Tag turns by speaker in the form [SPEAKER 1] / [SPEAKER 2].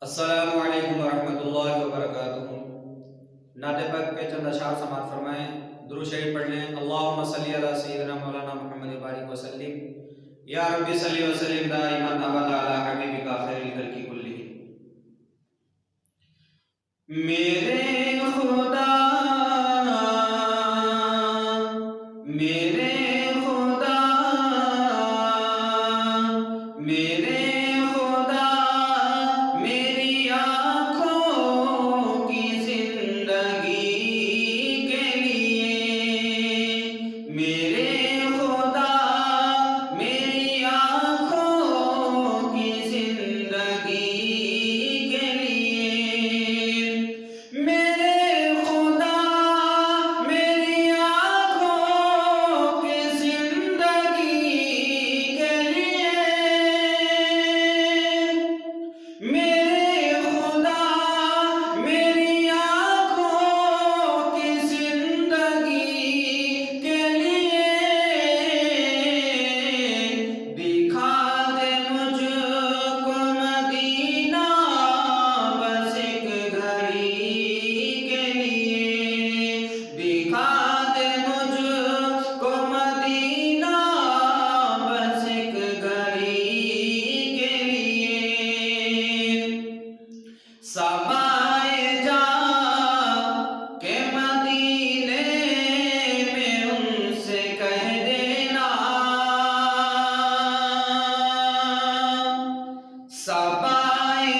[SPEAKER 1] अस्सलामु अलैकुम वरहमतुल्लाहि वबरकातुहू। नाते पाक के चंद अशआर समाअत फरमाएं। दुरूद शरीफ पढ़ लें। अल्लाहुम्मा सल्ली अला सय्यिदिना मौलाना मुहम्मद बारिक व सल्लिम। या रब्बी सल्ली व सल्लिम दाइमन अबदा अला हबीबिका खैरिल खल्क़ि कुल्लिहिम। मेरे खुदा मेरे खुदा मेरे खुदा मेरी आँखों की जिंदगी के लिए। मेरे खुदा मेरी आँखों की जिंदगी के लिए। मेरे खुदा मेरी आँखों की जिंदगी के लिए। मेरे खुदा मेरी आँखों की जिंदगी के लिए। दिखा दे मुझको मदीना बस एक घड़ी के लिए। दिखा दे मुझको मदीना बस एक घड़ी के लिए। समाए जा के मदीने में उनसे कह देना। समाए